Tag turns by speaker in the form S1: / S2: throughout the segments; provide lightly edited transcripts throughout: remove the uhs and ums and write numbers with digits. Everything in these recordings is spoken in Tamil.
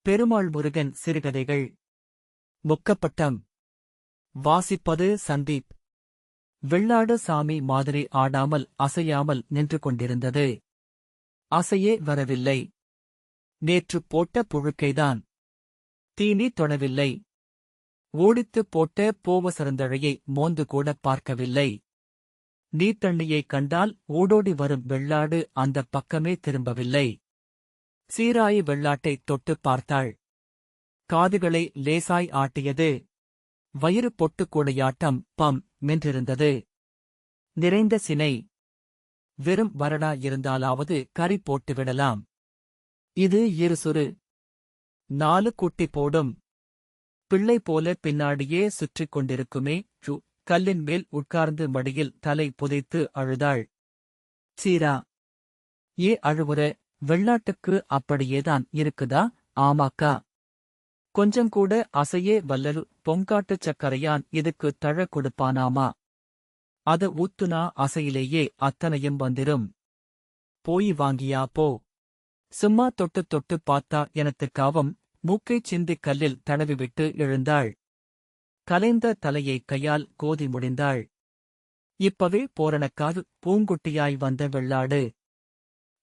S1: பெருமாள் முருகன் சிறுகதைகள். முக்கப்பட்டம். வாசிப்பது சந்தீப். வெள்ளாடு சாமி மாதிரி ஆடாமல் அசையாமல் நின்று கொண்டிருந்தது. அசையே வரவில்லை. நேற்று போட்ட புழுக்கைதான். தீனி தொடவில்லை. ஓடித்துப் போட்ட போவசரந்தழையை மோந்து கூட பார்க்கவில்லை. நீர்த்தண்ணியைக் கண்டால் ஓடோடி வரும் வெள்ளாடு அந்தப் பக்கமே திரும்பவில்லை. சீராயி வெள்ளாட்டைத் தொட்டுப் பார்த்தாள். காதுகளை லேசாய் ஆட்டியது. வயிறு பொட்டுக்கூடையாட்டம் பம் மென்றிருந்தது. நிறைந்த சினை. வெறும் வரடா இருந்தாலாவது கறி போட்டுவிடலாம். இது இருசுறு. 4 குட்டி போடும். பிள்ளை போல பின்னாடியே சுற்றிக் கொண்டிருக்குமே. கல்லின் மேல் உட்கார்ந்து மடியில் தலை புதைத்து அழுதாள். சீரா, ஏ அழுவுற? வெள்ளாட்டுக்கு அப்படியேதான் இருக்குதா? ஆமாக்கா. கொஞ்சங்கூட அசையே வல்லரு. பொங்காட்டுச் சக்கரையான் இதுக்கு தழ கொடுப்பானாமா? அத ஊத்துனா அசையிலேயே அத்தனையும் வந்திரும். போய் வாங்கியா போ. சும்மா தொட்டு தொட்டு பார்த்தா எனத்துக்காவும். மூக்கைச் சிந்திக் கல்லில் தடவிவிட்டு எழுந்தாள். கலைந்த தலையை கையால் கோதி முடிந்தாள். இப்பவே போரணக்காது பூங்குட்டியாய் வந்த வெள்ளாடு.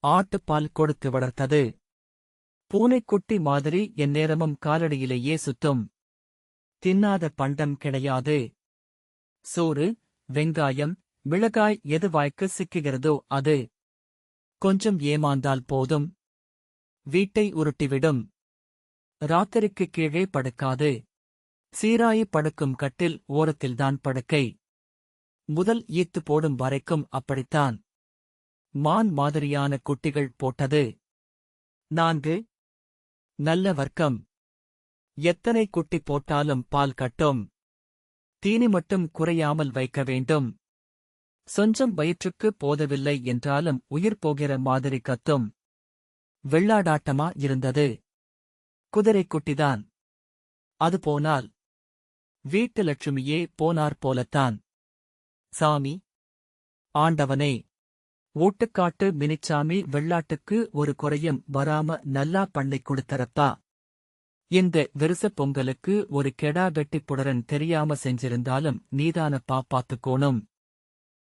S1: ஆட்டுப்பால் கொடுத்து வளர்த்தது. பூனைக்குட்டி மாதிரி எந்நேரமும் காலடியிலேயே சுத்தும். தின்னாத பண்டம் கிடையாது. சோறு, வெங்காயம், மிளகாய் எது வாய்க்கு சிக்குகிறதோ அது. கொஞ்சம் ஏமாந்தால் போதும். வீட்டை உருட்டிவிடும். ராத்திரிக்குக் கீழே படுக்காது. சீராயி படுக்கும் கட்டில் ஓரத்தில்தான் படுக்கை. முதல் ஈத்து போடும் வரைக்கும் அப்படித்தான். மான் மாதிரியான குட்டிகள் போட்டது. 4. நல்ல வர்க்கம். எத்தனை குட்டி போட்டாலும் பால் கட்டும். தீனி மட்டும் குறையாமல் வைக்க வேண்டும். சொஞ்சம் வயிற்றுக்கு போதவில்லை என்றாலும் உயிர் போகிற மாதிரி கத்தும். வெள்ளாடாட்டமா இருந்தது. குதிரைக்குட்டிதான். அது போனால் வீட்டு லட்சுமியே போனார் போலத்தான். சாமி, ஆண்டவனே, ஊட்டுக்காட்டு மினிச்சாமி வெள்ளாட்டுக்கு ஒரு குறையும் வராம நல்லா பண்ணி கொடுத்தரப்பா. இந்த விருசப் பொங்கலுக்கு ஒரு கெடா வெட்டிப் புடரன் தெரியாம செஞ்சிருந்தாலும் நீதானப்பா பாத்துக்கோணும்.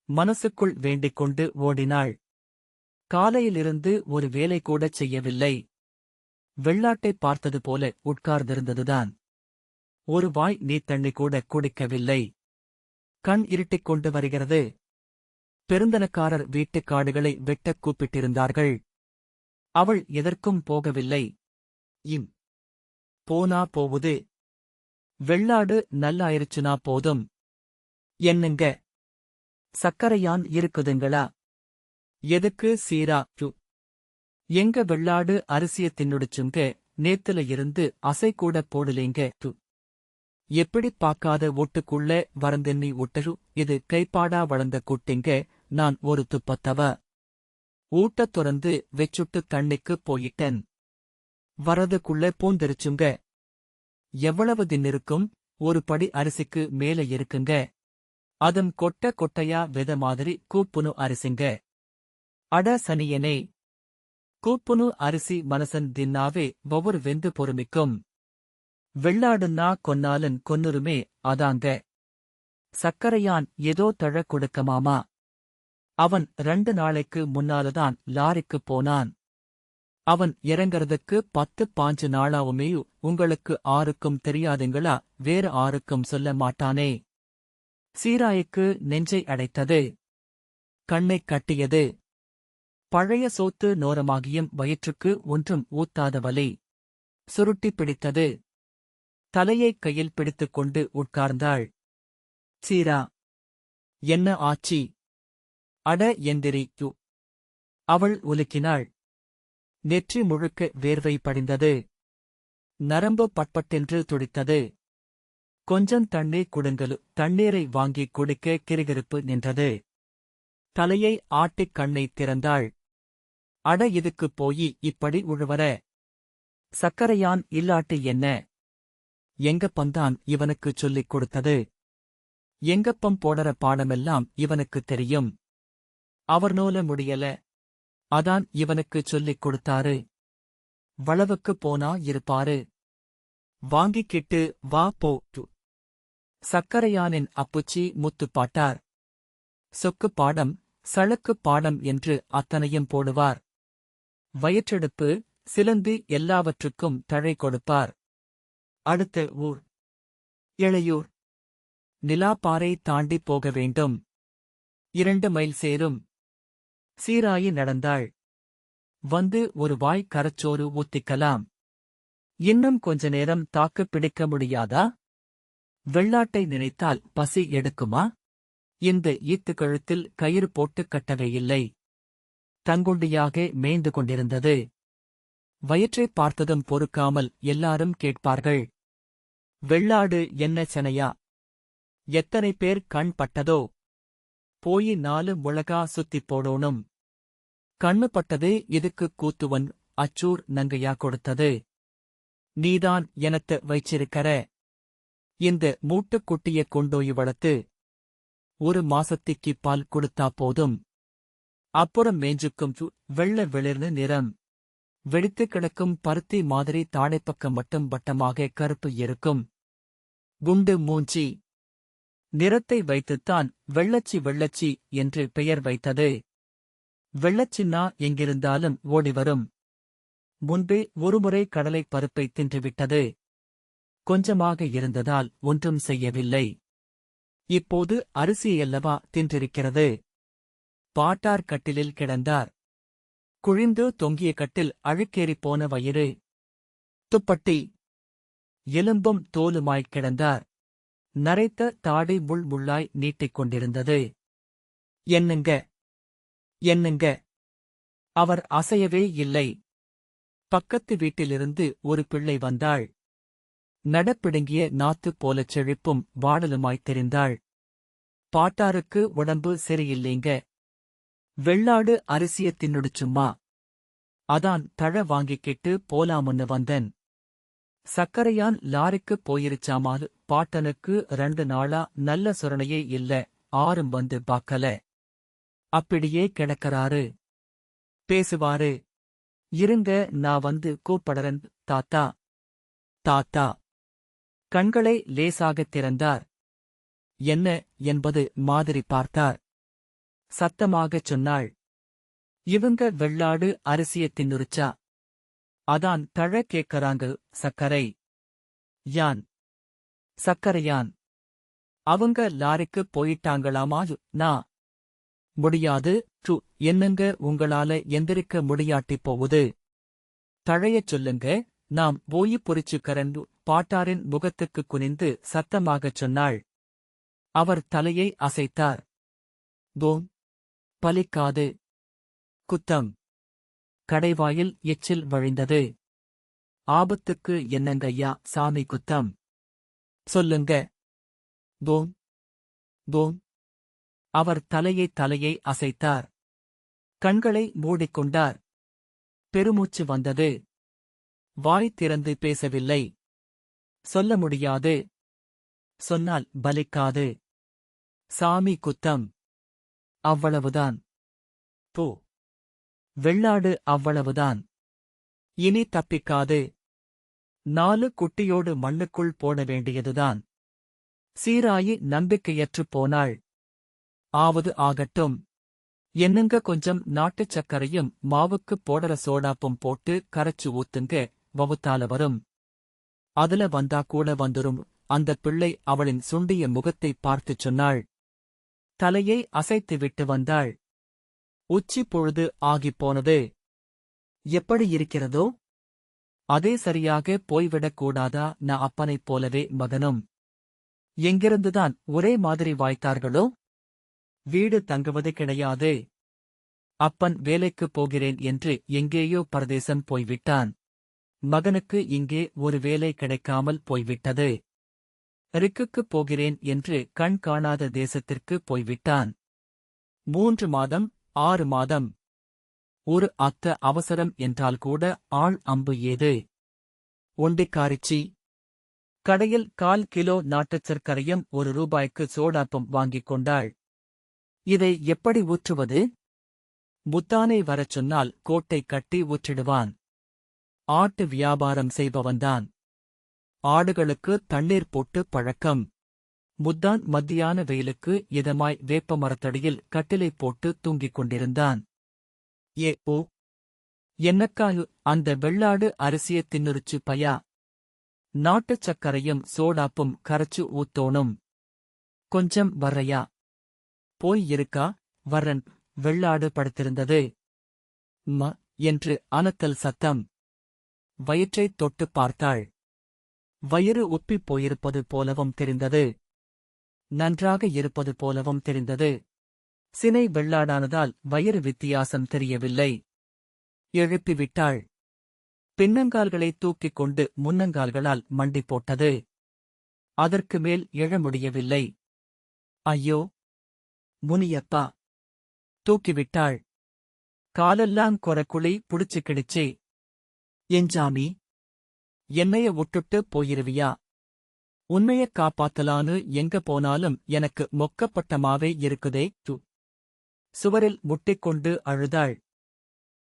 S1: மனசுக்குள் வேண்டிக் கொண்டு ஓடினாள். காலையிலிருந்து ஒரு வேலை கூடச் செய்யவில்லை. வெள்ளாட்டைப் பார்த்தது போல உட்கார்ந்திருந்ததுதான். ஒரு வாய் நீர்த்தண்ணி கூட குடிக்கவில்லை. கண் இருட்டிக் கொண்டு வருகிறது. பெருந்தனக்காரர் வீட்டுக் காடுகளை வெட்டக் கூப்பிட்டிருந்தார்கள். அவள் எதற்கும் போகவில்லை. போனா போவுது. வெள்ளாடு நல்லாயிருச்சுனா போதும். என்னங்க, சக்கரையான் இருக்குதுங்களா? எதுக்கு சீரா? எங்க வெள்ளாடு அரிசிய தின்னுடுச்சுங்க. நேத்துல இருந்து அசை கூட போடலேங்க. எப்படிப் பாக்காத ஓட்டுக்குள்ள வரந்தென்னி ஒட்டரு. இது கைப்பாடா வளர்ந்த குட்டிங்க. நான் ஒரு துப்பத்தவ. ஊட்டத் துறந்து வெச்சுட்டு தண்ணிக்குப் போயிட்டேன். வரதுக்குள்ள பூந்திருச்சுங்க. எவ்வளவு தின்னிருக்கும்? ஒரு படி அரிசிக்கு மேல இருக்குங்க. அதும் கொட்ட கொட்டையா வித மாதிரி கூப்புனு அரிசிங்க. அட சனியனே! கூப்புனு அரிசி மனசன் தின்னாவே ஒவ்வொரு வெந்து பொறுமிக்கும். வெள்ளாடுன்னா கொன்னாலன் கொன்னுருமே, அதாங்க. சக்கரையான் ஏதோ தழ கொடுக்கமாமா. அவன் 2 நாளைக்கு முன்னாலதான் லாரிக்குப் போனான். அவன் இறங்கறதுக்கு 10-15 நாளாவுமே. உங்களுக்கு ஆருக்கும் தெரியாதுங்களா? வேற ஆருக்கும் சொல்ல மாட்டானே. சீராய்க்கு நெஞ்சை அடைத்தது. கண்ணைக் கட்டியது. பழைய சோத்து நோரமாகியும் வயிற்றுக்கு ஒன்றும் ஊத்தாத வலி. சுருட்டி பிடித்தது. தலையைக் கையில் பிடித்துக் கொண்டு உட்கார்ந்தாள். சீரா, என்ன ஆச்சி? அட எந்திரி. அவள் உலுக்கினாள். நெற்றி முழுக்க வேர்வை படிந்தது. நரம்பு பட்பட்டென்று துடித்தது. கொஞ்சம் தண்ணீர் குடுங்கலு. தண்ணீரை வாங்கிக் குடிக்க கிறுகிறுப்பு நின்றது. தலையை ஆட்டிக் கண்ணை திறந்தாள். அட இதுக்குப் போயி இப்படி உழுவர? சக்கரையான் இல்லாட்டி என்ன? எங்கப்பந்தான் இவனுக்குச் சொல்லிக் கொடுத்தது. எங்கப்பம் போடற பாடமெல்லாம் இவனுக்குத் தெரியும். அவர்னோல முடியல. அதான் இவனுக்குச் சொல்லிக் கொடுத்தாரு. வளவுக்குப் போனா இருப்பாரு. வாங்கிக்கிட்டு வா போ. சக்கரையானின் அப்புச்சி முத்துப்பாட்டார். சொக்குப் பாடம், சளுக்குப் பாடம் என்று அத்தனையும் போடுவார். வயிற்றெடுப்பு, சிலந்தி எல்லாவற்றுக்கும் தழை கொடுப்பார். அடுத்த ஊர் எளையூர். நிலாப்பாறை தாண்டி போக வேண்டும். 2 மைல் சேரும். சீராயி நடந்தாள். வந்து ஒரு வாய் கரச்சோறு ஊத்திக்கலாம். இன்னும் கொஞ்ச நேரம் தாக்குப் பிடிக்க முடியாதா? வெள்ளாட்டை நினைத்தால் பசி எடுக்குமா? இந்த ஈத்து கழுத்தில் கயிறு போட்டு கட்டவே இல்லை. தங்குண்டியாக மேய்ந்து கொண்டிருந்தது. வயிற்றைப் பார்த்ததும் பொறுக்காமல் எல்லாரும் கேட்பார்கள். வெள்ளாடு என்ன செனையா? எத்தனை பேர் கண் பட்டதோ? போயி 4 முழகா சுத்திப் போடோனும். கண்ணு பட்டது இதுக்கு கூத்துவன் அச்சூர் நங்கையா கொடுத்தது. நீதான் எனத்த வைச்சிருக்கற. இந்த மூட்டுக்குட்டிய கொண்டோய் வளர்த்து 1 மாசத்திக்கு பால் கொடுத்தா போதும். அப்புறம் மேஞ்சுக்கும் வெள்ள வெளிர்னு நிறம். வெடித்து கிடக்கும் பருத்தி மாதிரி தாடைப்பக்கம் மட்டும் வட்டமாக கருப்பு இருக்கும். குண்டு மூஞ்சி. நிறத்தை வைத்துத்தான் வெள்ளச்சி என்று பெயர் வைத்தது. வெள்ளச்சின்னா எங்கிருந்தாலும் ஓடிவரும். முன்பே ஒருமுறை கடலைப் பருப்பை தின்றுவிட்டது. கொஞ்சமாக இருந்ததால் ஒன்றும் செய்யவில்லை. இப்போது அரிசியல்லவா தின்றிருக்கிறது. பாட்டார் கட்டிலில் கிடந்தார். குழிந்து தொங்கிய கட்டில் அழுக்கேறிப் போன வயிறு. துப்பட்டி. எலும்பும் தோலுமாய்க் கிடந்தார். நரைத்த தாடி முள்ளாய் நீட்டிக் கொண்டிருந்தது. என்னங்க என்னங்க. அவர் அசையவே இல்லை. பக்கத்து வீட்டிலிருந்து ஒரு பிள்ளை வந்தாள். நடப்பிடுங்கிய நாத்து போலச் செழிப்பும் வாடலுமாய்த் தெரிந்தாள். பாட்டாருக்கு உடம்பு சரியில்லைங்க. வெள்ளாடு அரிசிய தின்னுடு சும்மா. அதான் தழ வாங்கிக்கிட்டு போலாமுன்னு வந்தேன். சக்கரையான் லாரிக்குப் போயிருச்சாமாது. பாட்டனுக்கு 2 நாளா நல்ல சுரணையே இல்ல. ஆரும் வந்து பாக்கல. அப்படியே கிடக்கறாரு. பேசுவாரு. இருங்க நான் வந்து கூப்படறன் தாத்தா. தாத்தா. கண்களை லேசாகத் திறந்தார். என்ன என்பது மாதிரி பார்த்தார். சத்தமாகச் சொன்னாள். இவங்க வெள்ளாடு அரிசிய தின்னுருச்சா? அதான் தழ கேக்கறாங்க சக்கரை. யான். சக்கரையான். அவங்க லாரிக்குப் போயிட்டாங்களாமா. நான். முடியாது. என்னங்க உங்களால எந்திரிக்க முடியாட்டிப் போவுது. தழையச் சொல்லுங்க. நாம் போயி பொறிச்சுக்கறன். பாட்டாரின் முகத்துக்குக் குனிந்து சத்தமாகச் சொன்னாள். அவர் தலையை அசைத்தார். தோம். பலிக்காது. குத்தம். கடைவாயில் எச்சில் வழிந்தது. ஆபத்துக்கு என்னங்கய்யா சாமி குத்தம்? சொல்லுங்க. தோம். தோம். அவர் தலையை அசைத்தார். கண்களை மூடிக்கொண்டார். பெருமூச்சு வந்தது. வாய் திறந்து பேசவில்லை. சொல்ல முடியாது. சொன்னால் பலிக்காது. சாமி குத்தம். அவ்வளவுதான். போ. வெள்ளாடு அவ்வளவுதான். இனி தப்பிக்காது. 4 குட்டியோடு மண்ணுக்குள் போட வேண்டியதுதான். சீராயி நம்பிக்கையற்றுப் போனாள். ஆவது ஆகட்டும். என்னங்க கொஞ்சம் நாட்டுச் சக்கரையும் மாவுக்குப் போடற சோடாப்பும் போட்டு கரைச்சு ஊத்துங்க. வவுத்தால வரும். அதுல வந்தா கூட வந்துரும். அந்தப் பிள்ளை அவளின் சுண்டிய முகத்தைப் பார்த்துச் சொன்னாள். தலையை அசைத்துவிட்டு வந்தாள். உச்சி பொழுது ஆகிப் போனது. எப்படி இருக்கிறதோ? அதே சரியாக போய்விடக் கூடாதா? நான் அப்பனைப் போலவே மகனும். எங்கிருந்துதான் ஒரே மாதிரி வாய்த்தார்களோ? வீடு தங்குவது கிடையாது. அப்பன் வேலைக்குப் போகிறேன் என்று எங்கேயோ பரதேசம் போய்விட்டான். மகனுக்கு இங்கே ஒரு வேலை கிடைக்காமல் போய்விட்டது. ரிக்குக்குப் போகிறேன் என்று கண் காணாத தேசத்திற்குப் போய்விட்டான். 3 மாதம் 6 மாதம். ஒரு அத்த அவசரம் என்றால் கூட ஆள் அம்பு ஏது. ஒண்டிக்காரிச்சி. கடையில் 1/4 கிலோ நாட்டுச் சர்க்கரையும் ₹1 சோடாப்பம் வாங்கிக் கொண்டாள். இதை எப்படி ஊற்றுவது? முத்தானை வரச் சொன்னால் கோட்டை கட்டி ஊற்றிடுவான். ஆட்டு வியாபாரம் செய்பவன்தான். ஆடுகளுக்கு தண்ணீர் போட்டு பழக்கம். முத்தான் மத்தியான வெயிலுக்கு இதமாய் வேப்ப மரத்தடியில் கட்டிலை போட்டு தூங்கிக் கொண்டிருந்தான். ஓ என்னக்காயு அந்த வெள்ளாடு அரிசிய தின்னுருச்சு பயா. நாட்டுச் சக்கரையும் சோடாப்பும் கரைச்சு ஊத்தோணும். கொஞ்சம் வர்றையா? போய் இருக்கா? வர்றன். வெள்ளாடு படுத்திருந்தது. என்று அனத்தல் சத்தம். வயிற்றைத் தொட்டுப் பார்த்தாள். வயிறு உப்பிப் போயிருப்பது போலவும் தெரிந்தது. நன்றாக இருப்பது போலவும் தெரிந்தது. சினை வெள்ளாடானதால் வயிறு வித்தியாசம் தெரியவில்லை. எழுப்பிவிட்டாள். பின்னங்கால்களை தூக்கிக் கொண்டு முன்னங்கால்களால் மண்டி போட்டது. அதற்கு மேல் எழ முடியவில்லை. ஐயோ முனியப்பா! தூக்கிவிட்டாள். காலெல்லாம் கொரக்குழி புடிச்சுக்கிடுச்சே. எஞ்சாமி, என்னைய விட்டுட்டு போயிருவியா? உன்னையக் காப்பாத்தலான்னு எங்க போனாலும் எனக்கு மொக்கப்பட்டமாவே இருக்குதே. சுவரில் முட்டிக்கொண்டு அழுதாள்.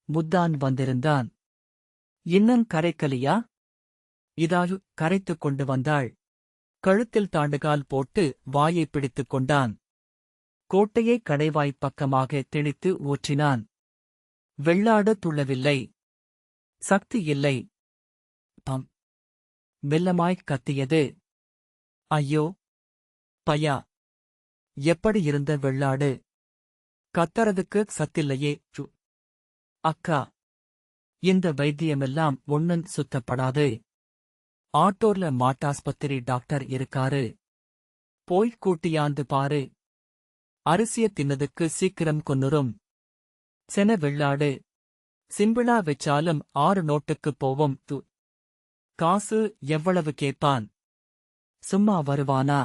S1: முத்தான் வந்திருந்தான். இன்னும் கரைக்கலியா? இதாயு கரைத்துக் கொண்டு வந்தாள். கழுத்தில் தாண்டுகால் போட்டு வாயைப் பிடித்துக் கொண்டான். கோட்டையை கடைவாய்ப் பக்கமாக திணித்து ஊற்றினான். வெள்ளாடு துள்ளவில்லை. சக்தி இல்லை. பம். மெல்லமாய்க் கத்தியது. ஐயோ பயா! எப்படி இருந்த வெள்ளாடு? கத்தறதுக்கு சத்தில்லையே. அக்கா, இந்த வைத்தியமெல்லாம் ஒண்ணும் சுத்தப்படாது. ஆட்டோர்ல மாட்டாஸ்பத்திரி டாக்டர் இருக்காரு. போய்க் கூட்டியாந்து பாரு. அரிசிய தின்னதுக்கு சீக்கிரம் கொன்னுரும். சென வெள்ளாடு. சிம்பிளா வெச்சாலும் 6 நோட்டுக்குப் போவோம். காசு எவ்வளவு கேட்பான்? சும்மா வருவானா?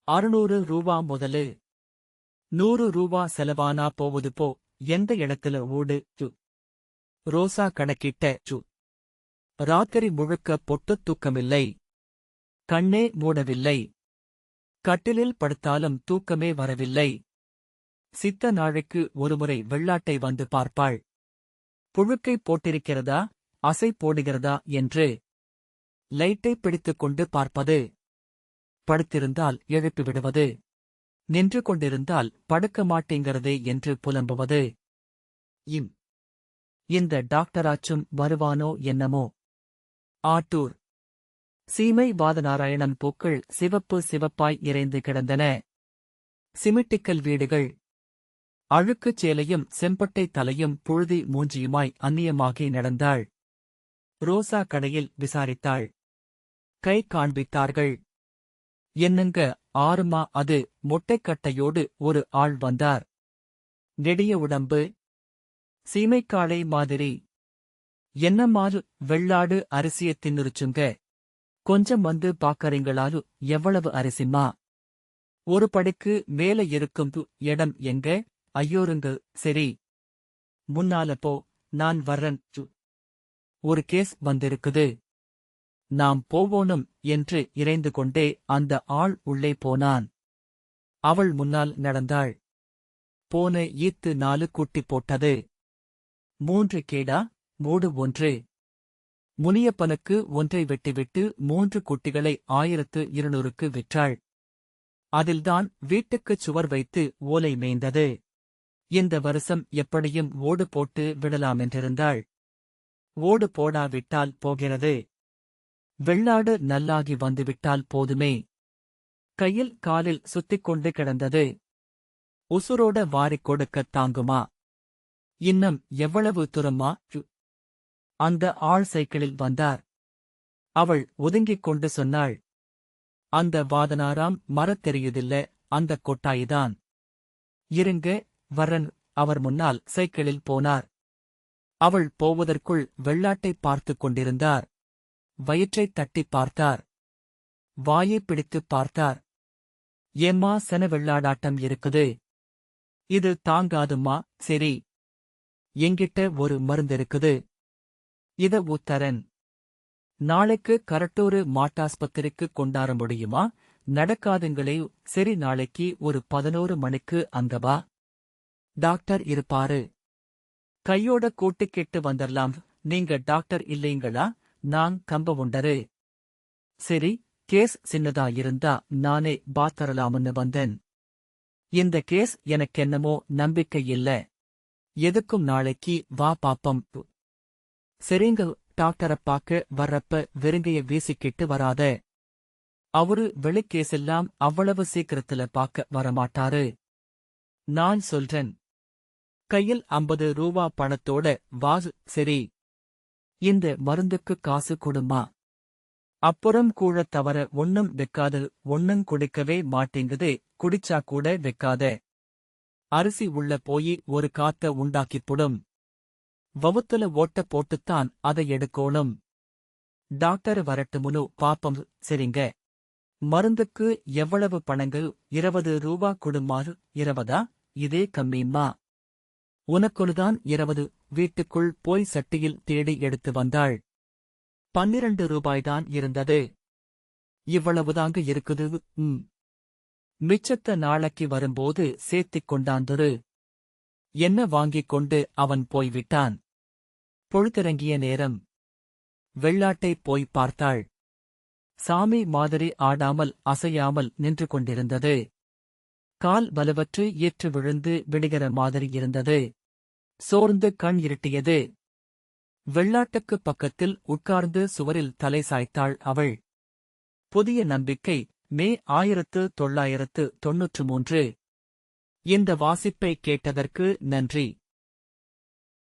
S1: 600 ரூபா முதலு. 100 ரூபா செலவானா போவது போ. எந்த இடத்துல ஓடு. ரோசா கணக்கிட்ட. ராத்திரி முழுக்க பொட்டுத் தூக்கமில்லை. கண்ணே மூடவில்லை. கட்டிலில் படுத்தாலும் தூக்கமே வரவில்லை. சித்த நாளைக்கு ஒருமுறை வெள்ளாட்டை வந்து பார்ப்பாள். புழுக்கை போட்டிருக்கிறதா, அசை போடுகிறதா என்று. லைட்டை பிடித்துக் கொண்டு பார்ப்பது. படுத்திருந்தால் எழுப்பி விடுவது. நின்று கொண்டிருந்தால் படுக்க மாட்டேங்கிறதே என்று புலம்புவது. இந்த டாக்டராச்சும் வருவானோ என்னமோ. ஆட்டூர். சீமை வாதநாராயணன் பூக்கள் சிவப்பு சிவப்பாய் இறைந்து கிடந்தன. சிமிட்டிக்கல் வீடுகள். அழுக்குச் சேலையும் செம்பட்டை தலையும் புழுதி மூஞ்சியுமாய் அந்நியமாகி நடந்தாள். ரோசா கடையில் விசாரித்தாள். கை காண்பித்தார்கள். என்னங்க ஆறுமா அது? மொட்டைக்கட்டையோடு ஒரு ஆள் வந்தார். நெடிய உடம்பு. சீமைக்காளை மாதிரி. என்னமாறு? வெள்ளாடு அரிசிய தின்னுருச்சுங்க. கொஞ்சம் வந்து பாக்கறீங்களாலு? எவ்வளவு அரிசிமா? ஒரு படிக்கு மேல இருக்கும் இடம் எங்க? ஐயோருங்க. சரி, முன்னால போ, நான் வர்றன். ஒரு கேஸ் வந்திருக்குது. நாம் போவோனும் என்று இறைந்து கொண்டே அந்த ஆள் உள்ளே போனான். அவள் முன்னால் நடந்தாள். போன ஈத்து 4 குட்டி போட்டது. 3 கேடா, மூடு 1. முனியப்பனுக்கு ஒன்றை வெட்டிவிட்டு 3 குட்டிகளை 1200க்கு விற்றாள். அதில்தான் வீட்டுக்குச் சுவர் வைத்து ஓலை மேய்ந்தது. இந்த வருஷம் எப்படியும் ஓடு போட்டு விடலாமென்றிருந்தாள். ஓடு போடாவிட்டால் போகிறது. வெள்ளாடு நல்லாகி வந்துவிட்டால் போதுமே. கையில் காலில் சுத்திக்கொண்டு கிடந்தது. உசுரோட வாரிக் கொடுக்கத் தாங்குமா? இன்னும் எவ்வளவு தூரமா? அந்த ஆள் சைக்கிளில் வந்தார். அவள் ஒதுங்கிக் கொண்டு சொன்னாள். அந்த வாதனாராம் மரத் தெரியுதில்ல, அந்தக் கொட்டாய்தான். இருங்க, வரன். அவர் முன்னால் சைக்கிளில் போனார். அவள் போவதற்குள் வெள்ளாட்டைப் பார்த்துக் கொண்டிருந்தார். வயிற்றைத் தட்டிப் பார்த்தார். வாயைப் பிடித்துப் பார்த்தார். ஏம்மா சென வெள்ளாடாட்டம் இருக்குது. இது தாங்காதும்மா. சரி, எங்கிட்ட ஒரு மருந்திருக்குது. இத ஊத்தரன். நாளைக்கு கரட்டூரு மாட்டாஸ்பத்திரிக்கு கொண்டார முடியுமா? நடக்காதுங்களே. சரி, நாளைக்கு ஒரு 11 மணிக்கு அங்க வா. டாக்டர் இருப்பாரு. கையோட கூட்டிக்கிட்டு வந்துர்லாம். நீங்க டாக்டர் இல்லைங்களா? நான் கம்பவுண்டரு. சரி, கேஸ் சின்னதா இருந்தா நானே பாத்தரலாம்னு வந்தேன். இந்த கேஸ் எனக்கென்னமோ நம்பிக்கை இல்ல. எதுக்கும் நாளைக்கு வா பாப்பம். சரிங்க, டாக்டரை பாக்க வர்றப்ப வெறுங்கைய வீசிக்கிட்டு வராத. அவரு வெளிக்கேஸெல்லாம் அவ்வளவு சீக்கிரத்துல பாக்க வரமாட்டாரு. நான் சொல்றேன். கையில் 50 ரூபா பணத்தோட வாசு. சரி, இந்த மருந்துக்கு காசு கொடுமா. அப்புறம் கூழத் தவற ஒண்ணும் வெக்காது. ஒண்ணும் குடிக்கவே மாட்டேங்குது. குடிச்சா கூட வெக்காத. அரிசி உள்ள போயி ஒரு காத்த உண்டாக்கிப்புடும். வவுத்துல ஓட்ட போட்டுத்தான் அதை எடுக்கோணும். டாக்டர் வரட்டுமுனு பாப்பம். சரிங்க. மருந்துக்கு எவ்வளவு பணங்கள்? 20 ரூபா கொடுமாறு. 20? இதே கம்மிம்மா. உனக்கொனுதான் 20. வீட்டுக்குள் போய் சட்டியில் தேடி எடுத்து வந்தாள். 12 ரூபாய்தான் இருந்தது. இவ்வளவுதாங்க இருக்குது. மிச்சத்த நாளைக்கு வரும்போது சேர்த்திக் கொண்டாந்துரு. என்ன வாங்கிக் கொண்டு அவன் போய்விட்டான். பொழுதிறங்கிய நேரம். வெள்ளாட்டை போய் பார்த்தாள். சாமி மாதிரி ஆடாமல் அசையாமல் நின்று கொண்டிருந்தது. கால் வலுவற்று ஏற்று விழுந்து விடுகிற மாதிரி இருந்தது. சோர்ந்து கண் இருட்டியது. வெள்ளாட்டுக்குப் பக்கத்தில் உட்கார்ந்து சுவரில் தலை சாய்த்தாள் அவள். புதிய நம்பிக்கை, மே 1993. இந்த வாசிப்பை கேட்டதற்கு நன்றி.